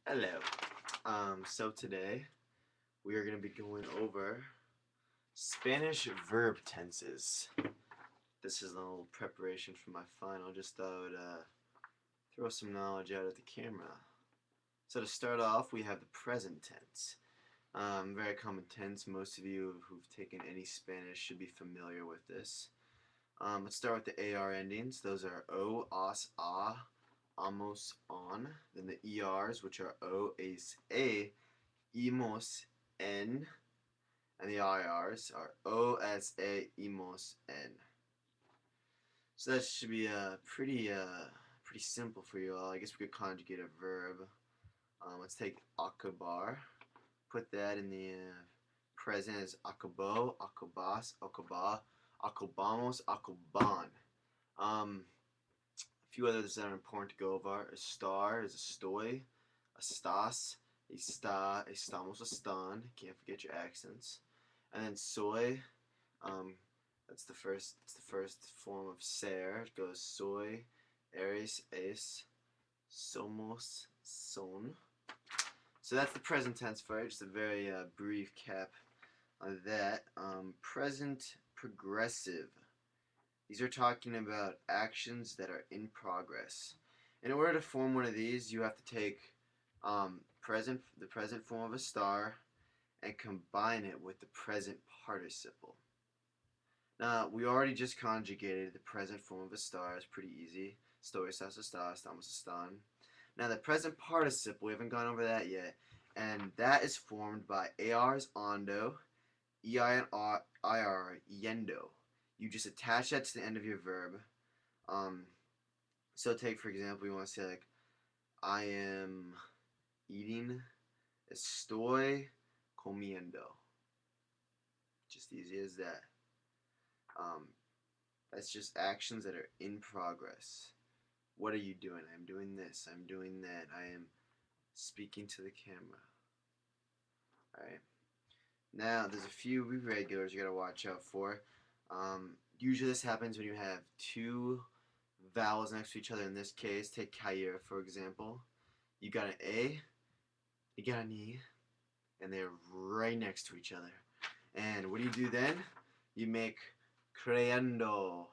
Hello. So today we are going to be going over Spanish verb tenses. This is a little preparation for my final. Just thought I would throw some knowledge out at the camera. So to start off, we have the present tense. Very common tense. Most of you who've taken any Spanish should be familiar with this. Let's start with the AR endings. Those are O, os, a, amos, on. Then the ERs, which are O, ace, a, imos, en, and the IRs are OSA, imos, en. So that should be pretty simple for you all. I guess we could conjugate a verb. Let's take acabar. Put that in the present as acabó, acabas, acabá, acabamos, acaban. A few others that are important to go over. A star is a estoy, estás, está, estamos, están. Can't forget your accents. And then soy, that's the first. It's the first form of ser. It goes soy, eres, es, somos, son. So that's the present tense for it. Just a very brief cap on that. Present progressive. These are talking about actions that are in progress. In order to form one of these, you have to take the present form of a star and combine it with the present participle. Now, we already just conjugated the present form of a star. It's pretty easy. Estoy, estás, está, estamos, están. Now, the present participle, we haven't gone over that yet, and that is formed by AR's ondo, EI and IR, yendo. You just attach that to the end of your verb. So take, for example, you want to say, like, I am eating, estoy comiendo. Just easy as that. That's just actions that are in progress. What are you doing? I'm doing this. I'm doing that. I am speaking to the camera. Alright. Now, there's a few irregulars you gotta watch out for. Usually this happens when you have two vowels next to each other. In this case, take caer, for example. You got an A, you got an E, and they're right next to each other. And what do you do then? You make creyendo.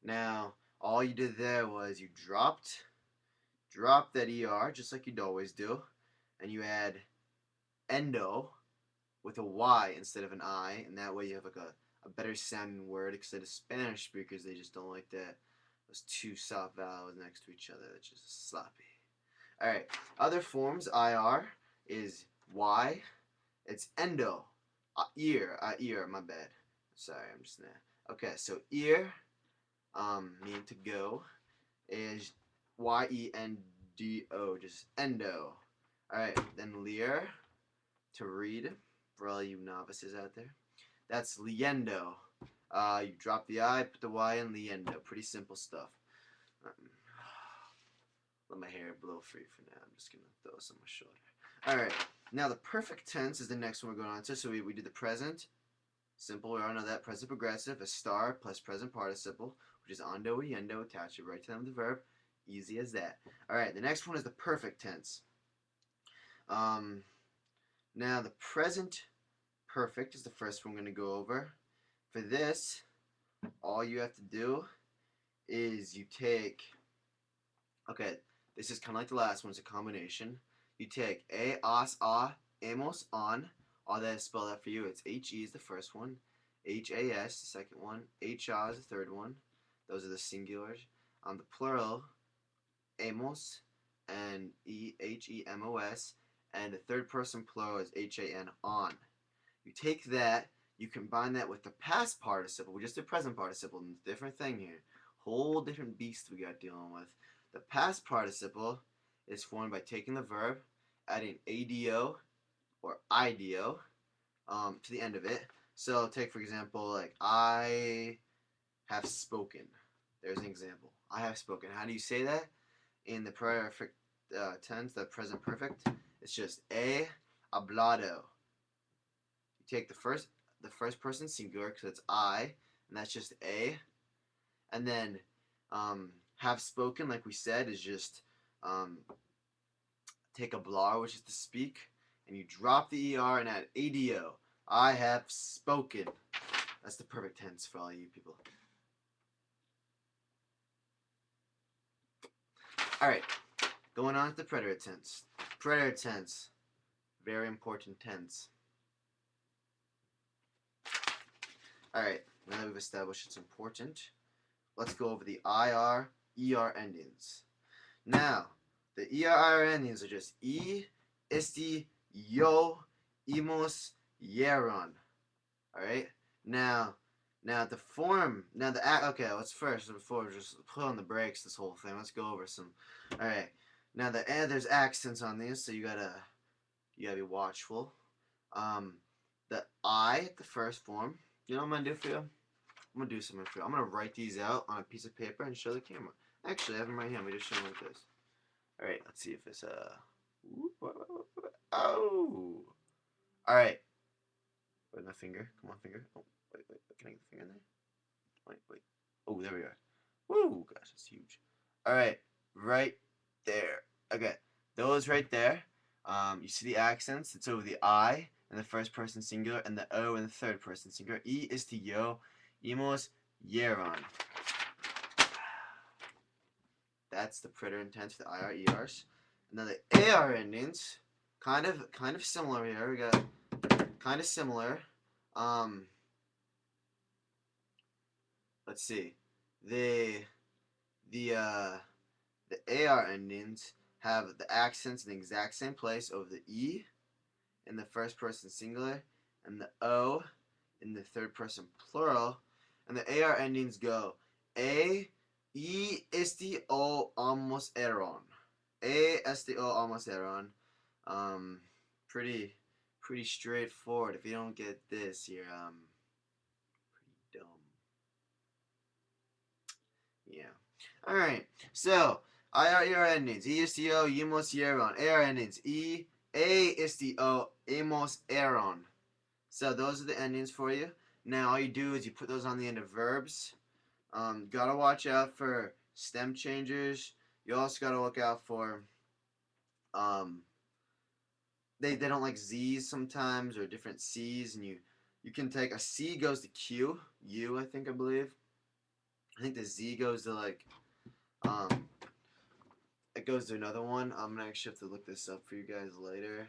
Now, all you did there was you dropped that ER, just like you'd always do, and you add endo with a Y instead of an I, and that way you have like a better sounding word, instead of Spanish speakers, they just don't like that. Those two soft vowels next to each other, that's just sloppy. Alright, other forms, IR is Y, it's endo, ear, my bad. Sorry, I'm just there. Okay, so ear, meaning to go, is YENDO, just endo. Alright, then leer, to read, for all you novices out there. That's leyendo. You drop the I, put the Y in leyendo. Pretty simple stuff. Let my hair blow free for now. I'm just going to throw this on my shoulder. Alright, now the perfect tense is the next one we're going on to. So we did the present. Simple, we all know that. Present progressive, a star plus present participle, which is ondo or yendo, attach it right to the end of the verb. Easy as that. Alright, the next one is the perfect tense. Now the present perfect is the first one we're going to go over. For this, all you have to do is you take, okay, this is kind of like the last one, it's a combination. You take a, as, a, amos, on. All that is spelled out for you. It's HE is the first one, HAS the second one, HA is the third one. Those are the singulars. The plural, amos, and EHEMOS, and the third person plural is HAN, on. You take that, you combine that with the past participle. We just did present participle, different thing here. Whole different beast we got dealing with. The past participle is formed by taking the verb, adding ADO or IDO to the end of it. So take, for example, like, I have spoken. There's an example. I have spoken. How do you say that? In the perfect tense, the present perfect, it's just he hablado. You take the first person singular because it's I, and that's just a. And then have spoken, like we said, is just take a blar, which is to speak, and you drop the ER and add ADO. I have spoken. That's the perfect tense for all you people. Alright, going on to the preterite tense. Preterite tense. Very important tense. Alright, now that we've established it's important, let's go over the IR, ER endings. Now, the ER endings are just E, isti, yo, imos, yeron. Alright? Now the form, okay, let's first, before just put on the brakes this whole thing, let's go over some, alright. Now there's accents on these, so you gotta be watchful. The I, the first form, you know what I'm gonna do for you? I'm gonna do something for you. I'm gonna write these out on a piece of paper and show the camera. Actually, I have them right here. Let me just show them like this. Alright, let's see if it's, oh! Alright. Where's my finger? Come on, finger. Oh, wait, can I get the finger in there? Wait. Oh, there we are. Woo, gosh, that's huge. Alright, right there. Okay, those right there. You see the accents? It's over the I in the first person singular and the O in the third person singular. E is to yo, imos, yeron. That's the preterite tense for the IR, ERs. And then the AR endings, kind of similar here. We got kind of similar. Let's see. The AR endings have the accents in the exact same place over the E in the first person singular and the O in the third person plural. And the AR endings go E esti o amos eron. Esti o amos eron. Pretty straightforward. If you don't get this, you're pretty dumb. Yeah. Alright. So IR endings. E is the O, emos eron. AR endings. A is the O, amos eron. So those are the endings for you. Now all you do is you put those on the end of verbs. Gotta watch out for stem changers. You also gotta look out for they don't like Z's sometimes or different C's, and you can take a C goes to Q, U I believe. I think the Z goes to like it goes to another one. I'm gonna actually have to look this up for you guys later.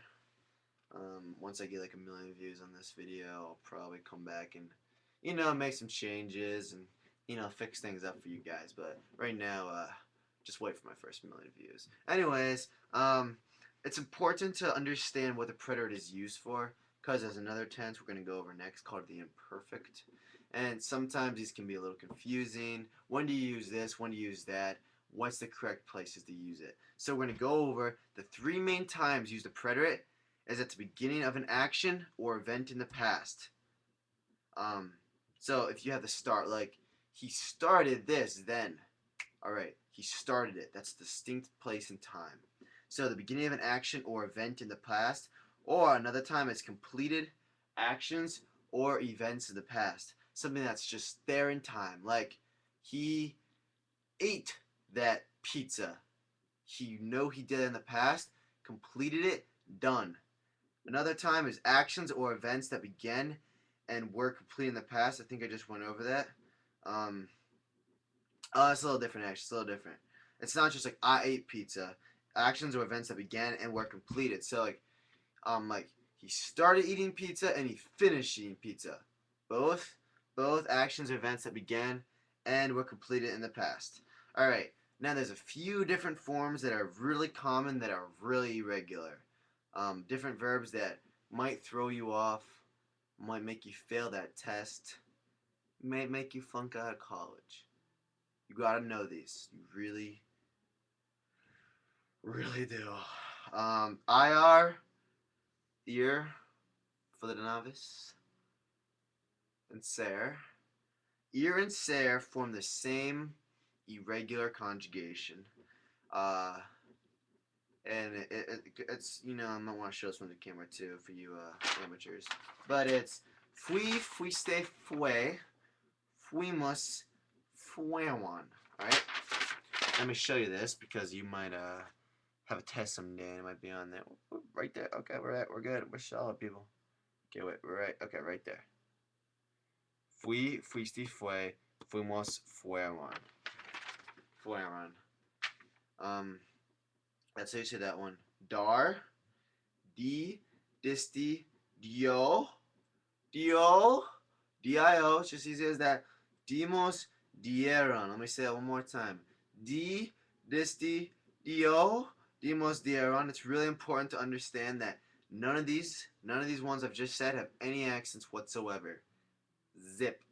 Once I get like 1 million views on this video, I'll probably come back and make some changes and fix things up for you guys. But right now, just wait for my first 1 million views. Anyways, it's important to understand what the preterite is used for, because there's another tense we're going to go over next called the imperfect. And sometimes these can be a little confusing. When do you use this? When do you use that? What's the correct places to use it? So we're going to go over the 3 main times used the preterite is at the beginning of an action or event in the past. So if you have the start, like, he started this then. Alright, he started it. That's a distinct place and time. So the beginning of an action or event in the past, or another time it's completed actions or events in the past. Something that's just there in time. Like, he ate that pizza. He did it in the past, completed it, done. Another time is actions or events that began and were complete in the past. I think I just went over that. It's a little different actually. It's a little different. It's not just like I ate pizza. Actions or events that began and were completed. So like he started eating pizza and he finished eating pizza. Both actions or events that began and were completed in the past. All right. Now there's a few different forms that are really common that are really irregular. Different verbs that might throw you off, might make you fail that test, may make you flunk out of college. You gotta know these. You really do. IR, ear, for the novice, and ser. Ear and ser form the same irregular conjugation. And it's I might want to show this one to the camera too for you amateurs. But it's fuiste, fue, fuimos, fueron. Alright? Let me show you this because you might have a test someday, and it might be on there. Right there. Okay, we're good. We're solid, people. Okay, wait, we're right. Okay, right there. Fui, fuiste, fue, fuimos, fueron. Fueron. That's how you say that one. Dar, di, disti, dio, dio, dio. It's just easy as that. Dimos, dieron. Let me say that one more time. Di, disti, dio, dimos, dieron. It's really important to understand that none of these ones I've just said have any accents whatsoever. Zip.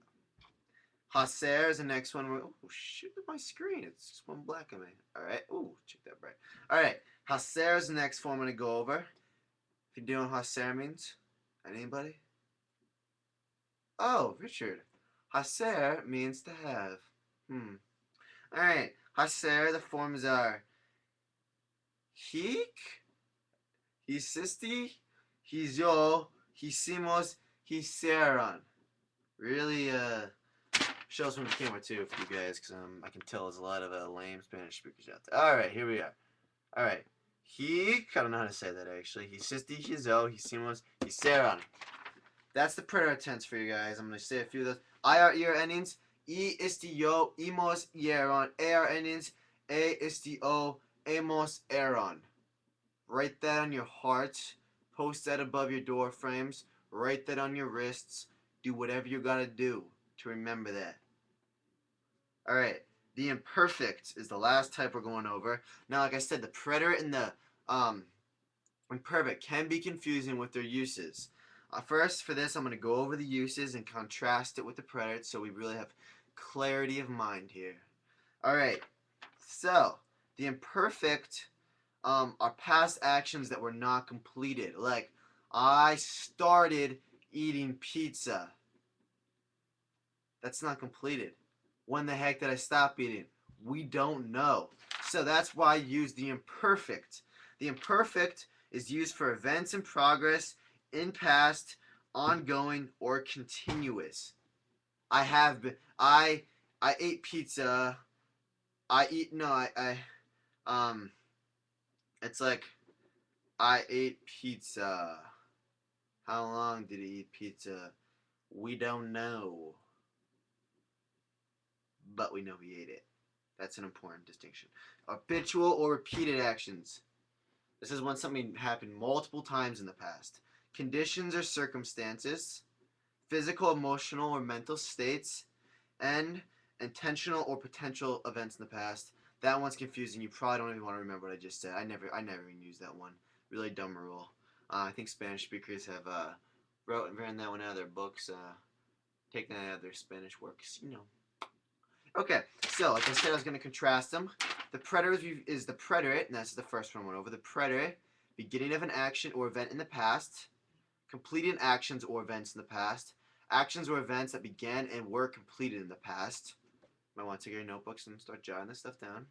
Hacer is the next one. Oh, shoot at my screen. It's just one black on me. Alright. Ooh, check that bright. Alright. Hacer is the next one I'm going to go over. If you know what hacer means? Anybody? Oh, Richard. Hacer means to have. Alright. Hacer, the forms are hic, hicisti, hizo, hicimos, hiceron. Really, shows from the camera too for you guys, because I can tell there's a lot of lame Spanish speakers out there. Alright, here we are. Alright. I don't know how to say that actually. Hicisti, hizo, hicimos, hiceron. That's the preterite tense for you guys. I'm going to say a few of those. IR endings. Isti, yo, imos, hieron. AR endings. Isti, o, emos, eron. Write that on your heart. Post that above your door frames. Write that on your wrists. Do whatever you got to do to remember that. Alright, the imperfect is the last type we're going over. Now, like I said, the preterite and the imperfect can be confusing with their uses. First, for this, I'm going to go over the uses and contrast it with the preterite so we really have clarity of mind here. Alright, so the imperfect are past actions that were not completed. Like, I started eating pizza. That's not completed. When the heck did I stop eating? We don't know. So that's why I use the imperfect. The imperfect is used for events in progress, in past, ongoing, or continuous. I ate pizza. It's like, I ate pizza. How long did he eat pizza? We don't know. But we know he ate it. That's an important distinction. Habitual or repeated actions. This is when something happened multiple times in the past. Conditions or circumstances. Physical, emotional, or mental states. And intentional or potential events in the past. That one's confusing. You probably don't even want to remember what I just said. I never even used that one. Really dumb rule. I think Spanish speakers have written that one out of their books. Taken that out of their Spanish works. Okay, so like I said, I was going to contrast them. The preterite is the preterite, and that's the first one I went over. The preterite, beginning of an action or event in the past, completing actions or events in the past, actions or events that began and were completed in the past. You might want to take your notebooks and start jotting this stuff down.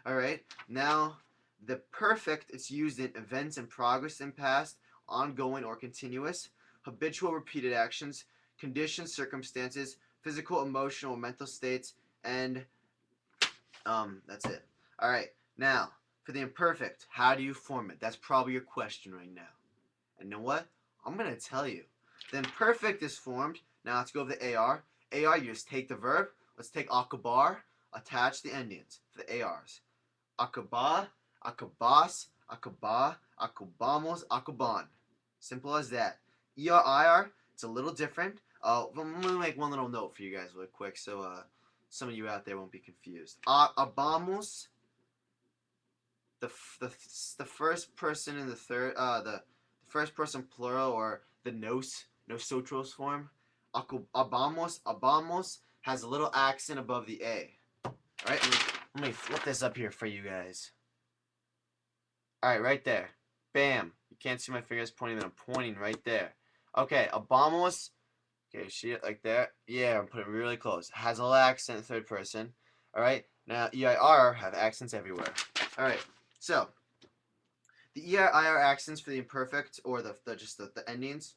Alright, now the perfect, it's used in events in progress in past, ongoing or continuous, habitual repeated actions, conditions, circumstances, physical, emotional, or mental states, and that's it. Alright, now, for the imperfect, how do you form it? That's probably your question right now. And you know what? I'm going to tell you. The imperfect is formed. Now let's go over the AR. AR, you just take the verb. Let's take acabar, attach the endings for the ARs. Acaba, acabas, acaba, acabamos, acaban. Simple as that. ER, it's a little different. I'm going to make one little note for you guys really quick so some of you out there won't be confused. Abamos, the first person in the third, the first person plural, or the nosotros form. Abamos has a little accent above the A. Alright, let me flip this up here for you guys. Alright, right there. Bam. You can't see my fingers pointing, but I'm pointing right there. Okay, abamos. Okay, see it like that? Yeah, I'm putting it really close. Has a little accent in third person. Alright, now EIR have accents everywhere. Alright, so the EIR accents for the imperfect, or the endings.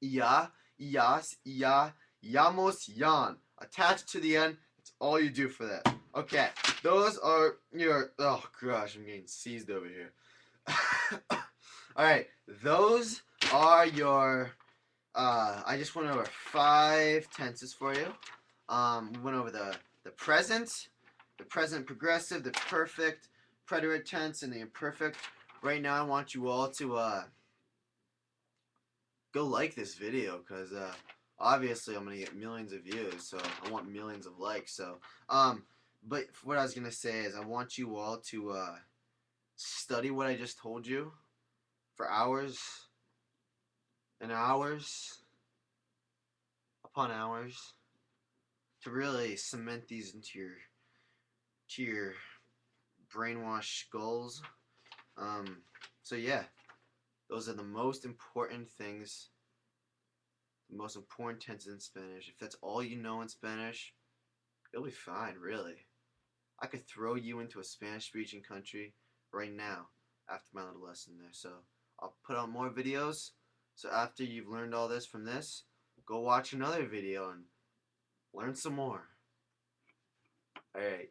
Ia, ias, ia, yamos, yan. Attached to the end. That's all you do for that. Okay, those are your. Oh gosh, I'm getting seized over here. All right, those are your. I just went over 5 tenses for you. We went over the present progressive, the perfect, preterite tense, and the imperfect. Right now, I want you all to go like this video because obviously I'm gonna get millions of views, so I want millions of likes. So, but what I was gonna say is I want you all to study what I just told you for hours and hours upon hours to really cement these into your brainwashed skulls. Um, so yeah, those are the most important things, the most important tenses in Spanish. If that's all you know in Spanish, you'll be fine, really. I could throw you into a Spanish-speaking country right now after my little lesson there. So I'll put out more videos. So after you've learned all this from this, go watch another video and learn some more. Alright.